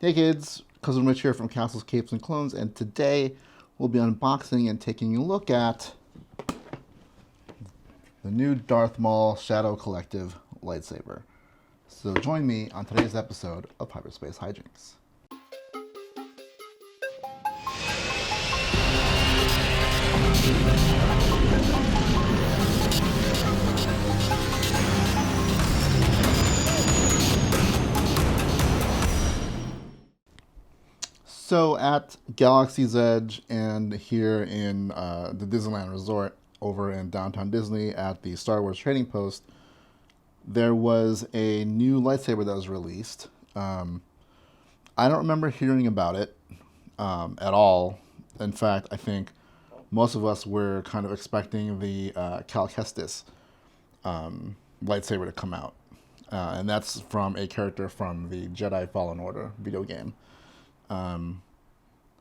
Hey kids, Cousin Rich here from Castles, Capes, and Clones, and today we'll be unboxing and taking a look at the new Darth Maul Shadow Collective lightsaber. So join me on today's episode of Hyperspace Hijinx. So at Galaxy's Edge and here in the Disneyland Resort over in downtown Disney at the Star Wars Trading Post, there was a new lightsaber that was released. I don't remember hearing about it at all. In fact, I think most of us were kind of expecting the Cal Kestis lightsaber to come out. And that's from a character from the Jedi Fallen Order video game.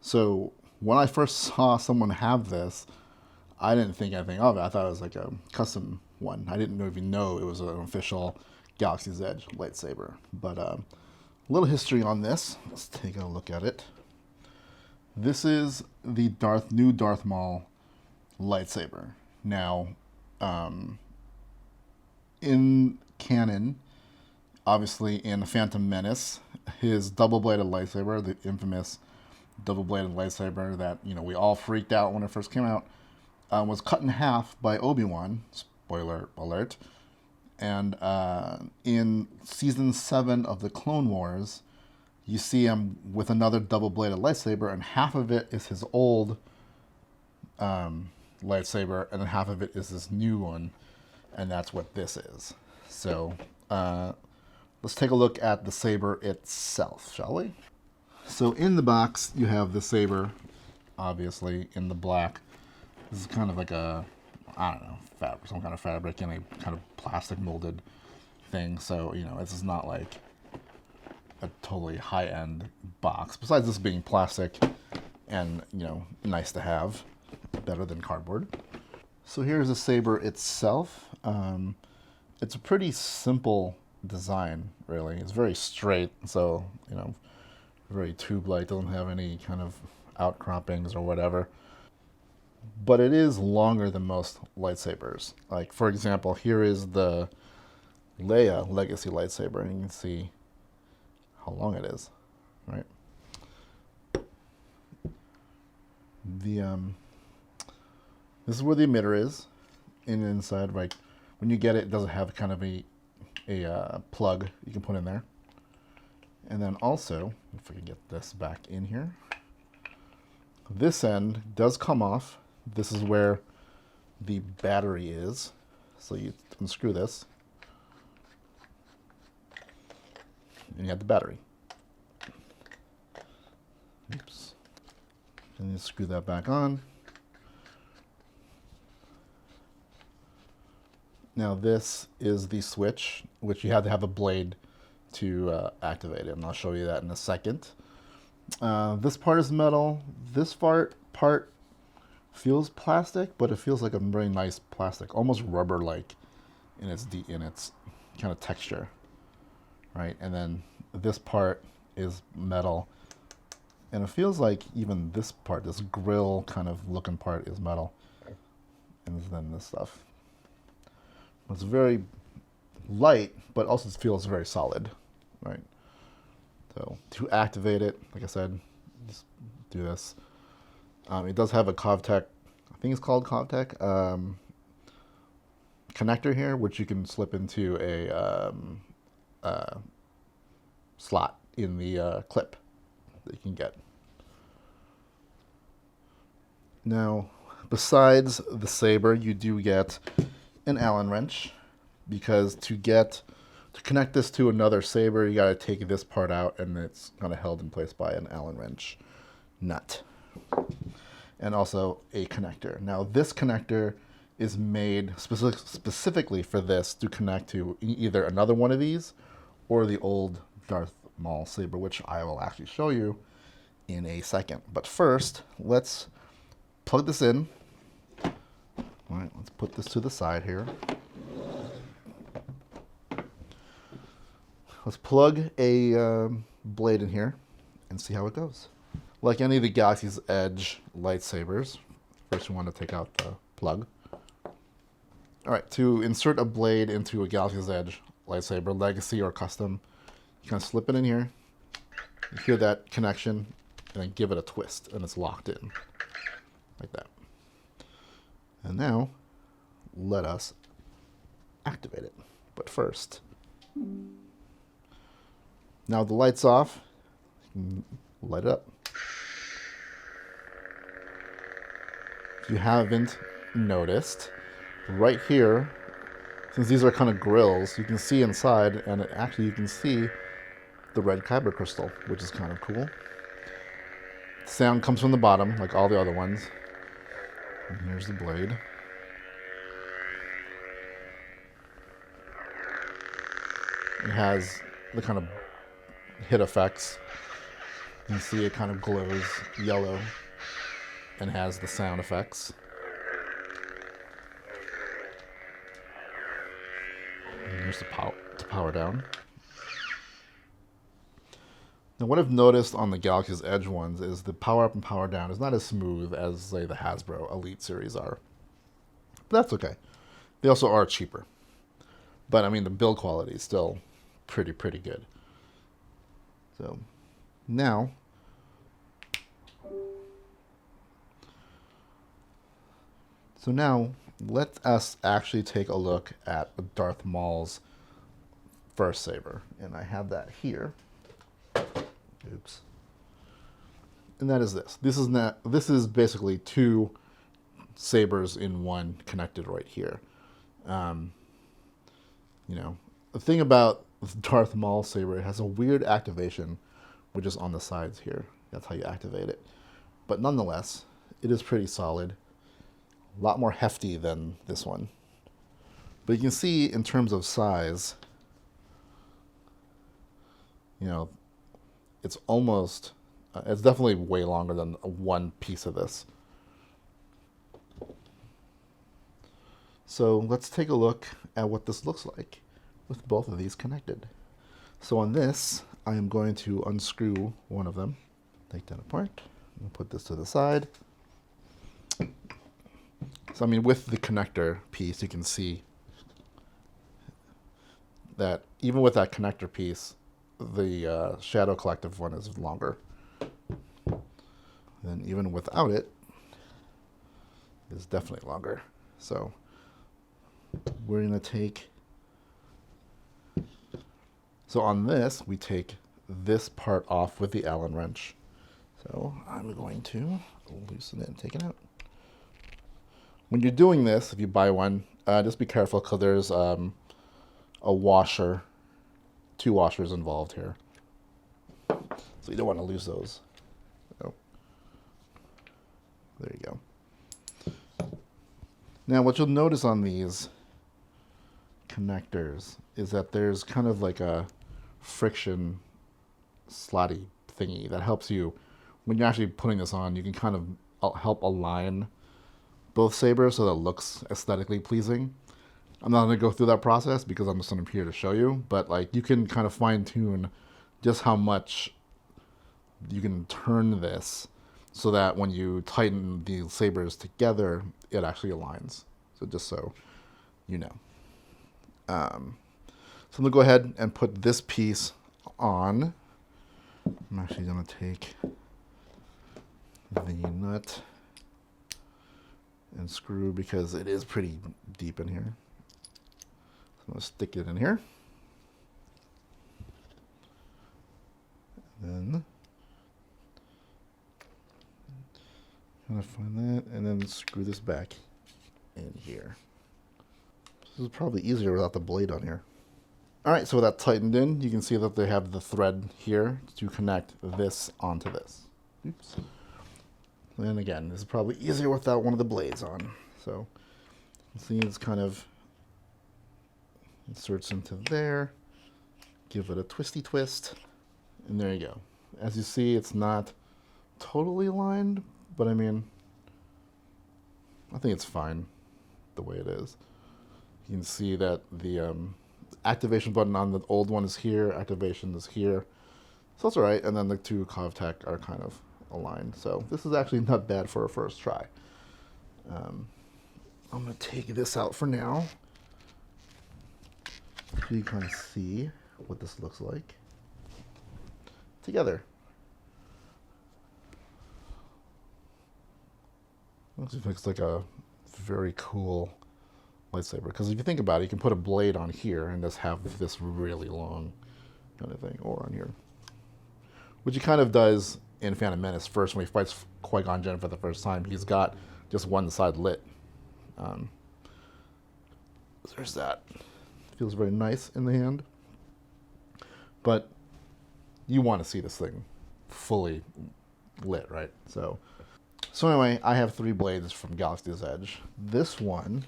So when I first saw someone have this, I didn't think anything of it. I thought it was like a custom one. I didn't even know it was an official Galaxy's Edge lightsaber. But a little history on this. Let's take a look at it. This is the new Darth Maul lightsaber. Now, in canon, obviously in Phantom Menace, his double-bladed lightsaber, the infamous double-bladed lightsaber that we all freaked out when it first came out, was cut in half by Obi-Wan. Spoiler alert. And in season 7 of the Clone Wars, you see him with another double-bladed lightsaber, and half of it is his old lightsaber, and then half of it is this new one, and that's what this is. So let's take a look at the saber itself, shall we? So in the box, you have the saber, obviously, in the black. This is kind of like a, I don't know, fabric, some kind of fabric in a kind of plastic molded thing. So, this is not like a totally high-end box. Besides this being plastic and, nice to have, better than cardboard. So here's the saber itself. It's a pretty simple design, really. It's very straight, so, very tube-like, doesn't have any kind of outcroppings or whatever. But it is longer than most lightsabers. Like, for example, here is the Leia Legacy lightsaber, and you can see how long it is, right? This is where the emitter is, and inside, like, when you get it, it doesn't have kind of a plug you can put in there. And then also, if we can get this back in here, this end does come off. This is where the battery is. So you unscrew this, and you have the battery. Oops. And you screw that back on. Now this is the switch, which you have to have a blade to activate it, and I'll show you that in a second. This part is metal. This part feels plastic, but it feels like a very nice plastic, almost rubber-like in its kind of texture, right? And then this part is metal, and it feels like even this part, this grill kind of looking part, is metal, and then this stuff. It's very light, but also feels very solid, right? So to activate it, like I said, just do this. It does have a Covtech, I think it's called Covtech, connector here, which you can slip into a slot in the clip that you can get. Now, besides the saber, you do get an Allen wrench, because to connect this to another saber, you got to take this part out, and it's kind of held in place by an Allen wrench nut, and also a connector. Now this connector is made specifically for this to connect to either another one of these or the old Darth Maul saber, which I will actually show you in a second. But first, let's plug this in. All right, let's put this to the side here. Let's plug a blade in here, and see how it goes. Like any of the Galaxy's Edge lightsabers, first you want to take out the plug. All right, to insert a blade into a Galaxy's Edge lightsaber, Legacy or Custom, you kind of slip it in here, you hear that connection, and then give it a twist, and it's locked in, like that. And now, let us activate it. But first, now the light's off, light it up. If you haven't noticed, right here, since these are kind of grills, you can see inside, and actually you can see the red kyber crystal, which is kind of cool. The sound comes from the bottom, like all the other ones. And here's the blade. It has the kind of hit effects. You can see it kind of glows yellow and has the sound effects. And here's the power down. Now what I've noticed on the Galaxy's Edge ones is the power up and power down is not as smooth as, say, the Hasbro Elite series are. But that's okay. They also are cheaper. But I mean, the build quality is still pretty good. So now, let us actually take a look at Darth Maul's first saber, and I have that here. Oops. And that is this. This is basically two sabers in one connected right here. You know, the thing about Darth Maul saber, it has a weird activation, which is on the sides here. That's how you activate it. But nonetheless, it is pretty solid. A lot more hefty than this one. But you can see in terms of size, you know, it's almost, it's definitely way longer than one piece of this. So let's take a look at what this looks like with both of these connected. So on this, I am going to unscrew one of them, take that apart, and put this to the side. So I mean, with the connector piece, you can see that even with that connector piece, the Shadow Collective one is longer. And even without it, it's definitely longer. So we're going to take, so on this, we take this part off with the Allen wrench. So I'm going to loosen it and take it out. When you're doing this, if you buy one, just be careful because there's a washer, 2 washers involved here. So you don't want to lose those. So, there you go. Now what you'll notice on these connectors is that there's kind of like a friction slotty thingy that helps you, when you're actually putting this on, you can kind of help align both sabers so that it looks aesthetically pleasing. I'm not going to go through that process because I'm just here to show you, but like you can kind of fine tune just how much you can turn this so that when you tighten the sabers together, it actually aligns. So just so you know. So I'm going to go ahead and put this piece on. I'm actually going to take the nut and screw because it is pretty deep in here. So I'm going to stick it in here. And then I'm going to find that and then screw this back in here. This is probably easier without the blade on here. Alright, so with that tightened in, you can see that they have the thread here to connect this onto this. Oops. And again, this is probably easier without one of the blades on. So, see, it's kind of inserts into there. Give it a twisty twist. And there you go. As you see, it's not totally aligned, but I mean, I think it's fine the way it is. You can see that the activation button on the old one is here, activation is here. So that's all right. And then the two Covtech are kind of aligned. So this is actually not bad for a first try. I'm going to take this out for now, so you kind of see what this looks like together. Looks like a very cool lightsaber, because if you think about it, you can put a blade on here and just have this really long kind of thing, or on here, which he kind of does in Phantom Menace. First, when he fights Qui-Gon Jinn for the first time, he's got just one side lit. There's that. Feels very nice in the hand, but you want to see this thing fully lit, right? So anyway, I have 3 blades from Galaxy's Edge. This one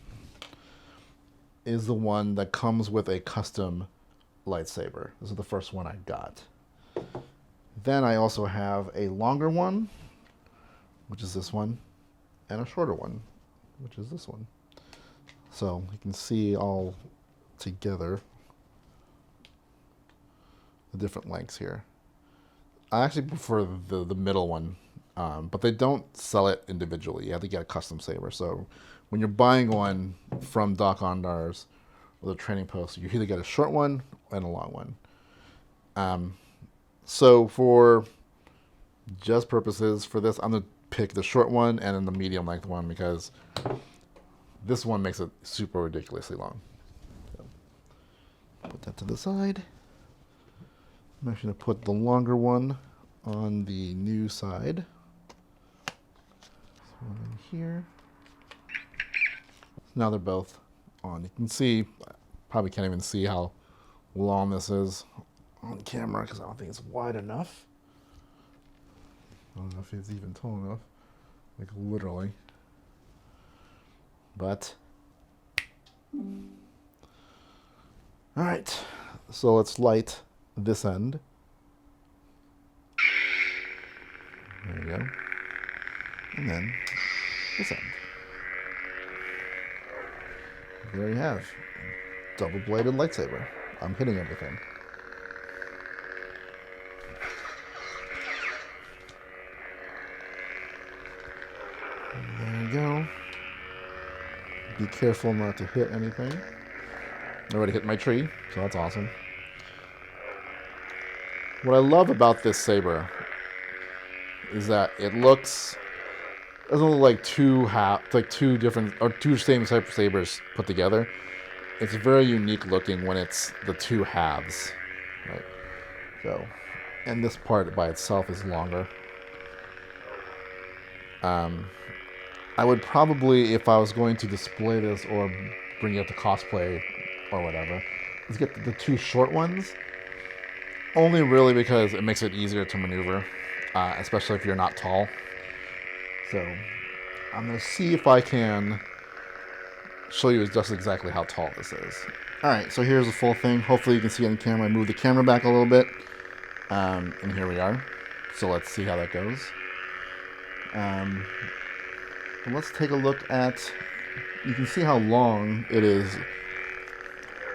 is the one that comes with a custom lightsaber. This is the first one I got. Then I also have a longer one, which is this one, and a shorter one, which is this one. So you can see all together the different lengths here. I actually prefer the middle one, but they don't sell it individually. You have to get a custom saber. So when you're buying one from Doc Ondar's or the training post, you either get a short one and a long one. So for just purposes for this, I'm going to pick the short one and then the medium length one, because this one makes it super ridiculously long. So put that to the side. I'm actually going to put the longer one on the new side. This one in here. Now they're both on. You can see, probably can't even see how long this is on camera because I don't think it's wide enough. I don't know if it's even tall enough, like literally. But, all right, so let's light this end. There you go. And then this end. There you have double-bladed lightsaber. I'm hitting everything. There you go. Be careful not to hit anything. I already hit my tree, so that's awesome. What I love about this saber is that it doesn't look like two different or two same type of sabers put together. It's very unique looking when it's the two halves, right? So, and this part by itself is longer. I would probably, if I was going to display this or bring it to cosplay or whatever, let's get the two short ones. Only really because it makes it easier to maneuver, especially if you're not tall. So I'm going to see if I can show you just exactly how tall this is. Alright, so here's the full thing. Hopefully you can see it on camera. I moved the camera back a little bit. And here we are. So let's see how that goes. Let's take a look at, you can see how long it is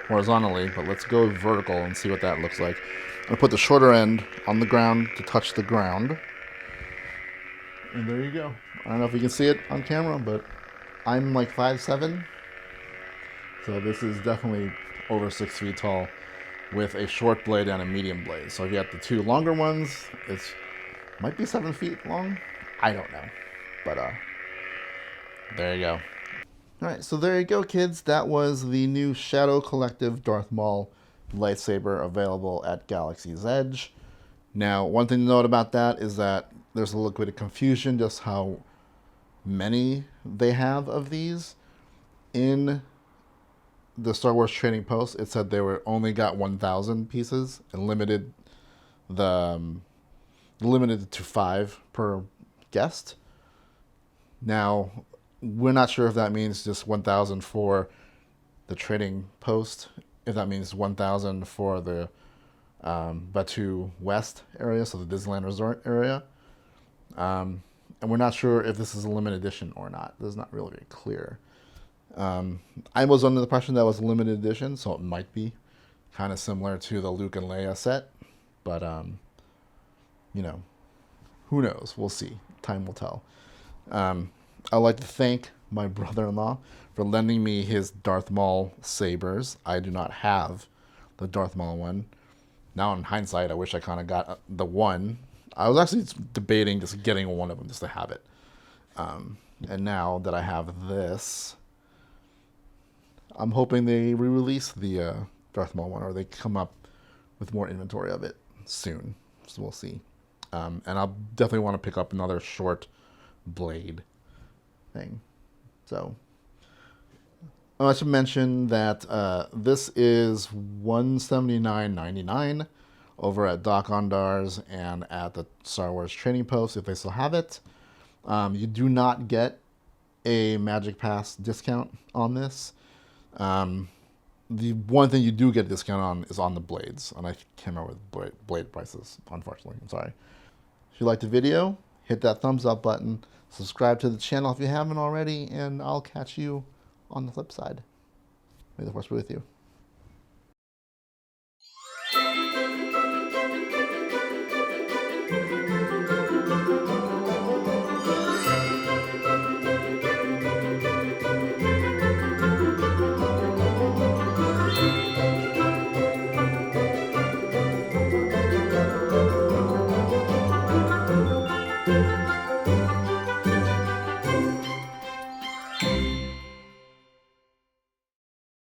horizontally, but let's go vertical and see what that looks like. I'm going to put the shorter end on the ground to touch the ground. And there you go. I don't know if you can see it on camera, but I'm like 5'7". So this is definitely over 6 feet tall with a short blade and a medium blade. So if you got the two longer ones, it might be 7 feet long. I don't know. But there you go. Alright, so there you go, kids. That was the new Shadow Collective Darth Maul lightsaber available at Galaxy's Edge. Now, one thing to note about that is that there's a little bit of confusion just how many they have of these. In the Star Wars Trading Post, it said they were only got 1,000 pieces and limited to 5 per guest. Now, we're not sure if that means just 1,000 for the Trading Post, if that means 1,000 for the Batu West area, so the Disneyland Resort area. And we're not sure if this is a limited edition or not. This is not really very clear. I was under the impression that was a limited edition, so it might be kind of similar to the Luke and Leia set. But you know, who knows? We'll see. Time will tell. I'd like to thank my brother-in-law for lending me his Darth Maul sabers. I do not have the Darth Maul one. Now, in hindsight, I wish I kind of got the one. I was actually debating just getting one of them just to have it. And now that I have this, I'm hoping they re-release the Darth Maul one, or they come up with more inventory of it soon. So we'll see. And I'll definitely want to pick up another short blade thing. So I should mention that this is $179.99 over at Doc Ondar's and at the Star Wars Trading Post if they still have it. You do not get a Magic Pass discount on this. The one thing you do get a discount on is on the blades, and I can't remember the blade prices, unfortunately. I'm sorry. If you liked the video, hit that thumbs up button, subscribe to the channel if you haven't already, and I'll catch you on the flip side. May the Force be with you.